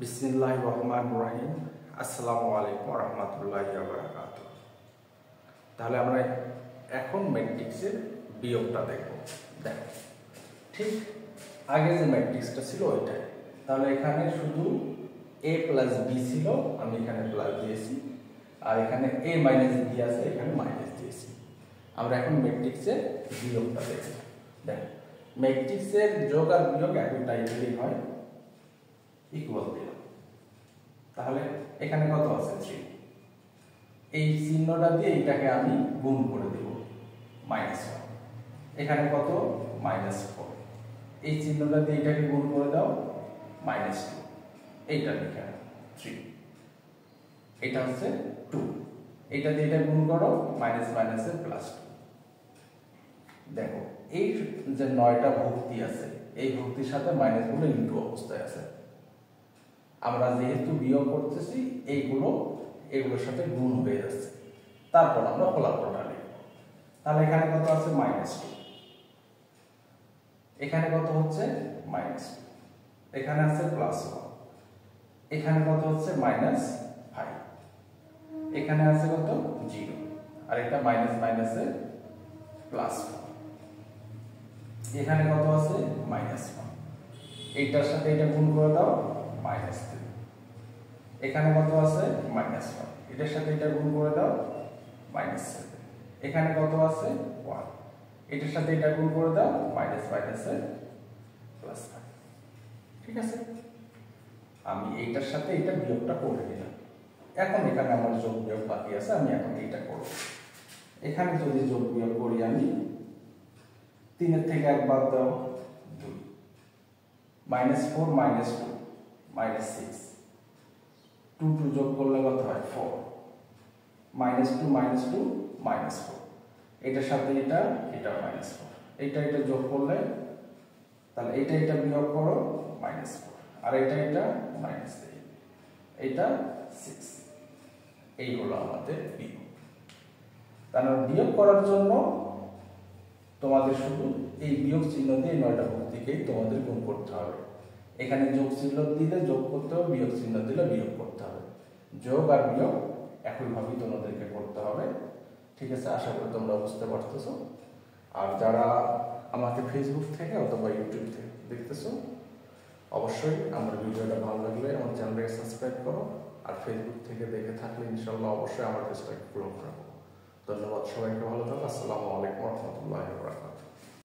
বিসমিল্লাহির রহমানির রহিম। আসসালামু আলাইকুম ওয়া রাহমাতুল্লাহি ওয়া বারাকাতুহু। তাহলে আমরা এখন ম্যাট্রিক্সের বিয়োগটা দেখব। দেখো, ঠিক আগে যে ম্যাট্রিক্সটা ছিল ওইটাই। তাহলে এখানে শুধু a প্লাস b ছিল, আমি এখানে প্লাস দিয়েছি, আর এখানে a মাইনাস b আছে, এখানে মাইনাস দিয়েছি। আমরা এখন ম্যাট্রিক্সের বিয়োগটা দেখব। দেখো, ম্যাট্রিক্সের যোগ আর বিয়োগ একই টাইপেরই হয়, ইকুয়াল দিলাম। তাহলে এখানে কত আছে 3, এই চিহ্নটা দিয়ে এটাকে আমি গুণ করে দেব, -1। এখানে কত -4, এই চিহ্নটা দিয়ে এটাকে গুণ করে দাও, -2। এইটা লিখে 3, এটা হচ্ছে 2, এইটা দিয়ে এটা গুণ করো, মাইনাস মাইনাসে +2। দেখো, এই যে 9টা ভুক্তি আছে, এই ভুক্তির সাথে মাইনাস গুলো ইনটু অবস্থায় আছে। আমরা যেহেতু বিয়োগ করতেছি, এগুলোর সাথে গুণ হয়ে যাচ্ছে, তারপর আমরা ফলাফলটা লিখব। তাহলে এখানে কত আছে -2, এখানে কত হচ্ছে -2, এখানে আছে +1, এখানে কত হচ্ছে -5, এখানে আছে কত 0, আর এটা মাইনাস মাইনাসে +4, এখানে কত আছে -1, এইটার সাথে এটা গুণ করে দাও, -3, এখানে কত আছে -1, এটার সাথে এটা গুণ করে দাও, -7, এখানে কত আছে 1, এটার সাথে এটা গুণ করে দাও, মাইনাস মাইনাসে +5। ঠিক আছে, আমি এইটার সাথে এটা বিয়োগটা করে দিলাম। এখন এখানে আমার যোগ বিয়োগ বাকি আছে, আমি এখন এইটা করব। এখানে যদি যোগ বিয়োগ করি, আমি 3 এর থেকে 1 বাদ দাও, 2, -4 -2 -6, 2 2 যোগ করলে কত হয় 4, -2 -2 -4, এটার সাথে এটা -4, এটা যোগ করলে, তাহলে এটা বিয়োগ করো, -4, আর এটা -3, এটা 6। এই হলো আমাদের বিয়োগ। তাহলে বিয়োগ করার জন্য তোমাদের শুধু এই বিয়োগ চিহ্ন দিয়ে 9টা ভুক্তিকেই তোমাদের গুণ করতে হবে। এখানে যোগ চিহ্ন দিলে যোগ করতে হবে, বিয়োগ চিহ্ন দিলে বিয়োগ করতে হবে। যোগ আর বিয়োগ একইভাবেই তোমাদেরকে করতে হবে। ঠিক আছে, আশা করি তোমরা বুঝতে পারতেছো। আর যারা আমাকে ফেসবুক থেকে অথবা ইউটিউব থেকে দেখতেছো, অবশ্যই আমার ভিডিওটা ভালো লাগলে আমার চ্যানেলটাকে সাবস্ক্রাইব করো। আর ফেসবুক থেকে দেখে থাকলে ইনশাআল্লাহ অবশ্যই আমার পেজটাকে ফলো করো। ধন্যবাদ, সবাইকে ভালো থাকো। আসসালামু আলাইকুম ওয়া রাহমাতুল্লাহি ওয়া বারাকাতুহু।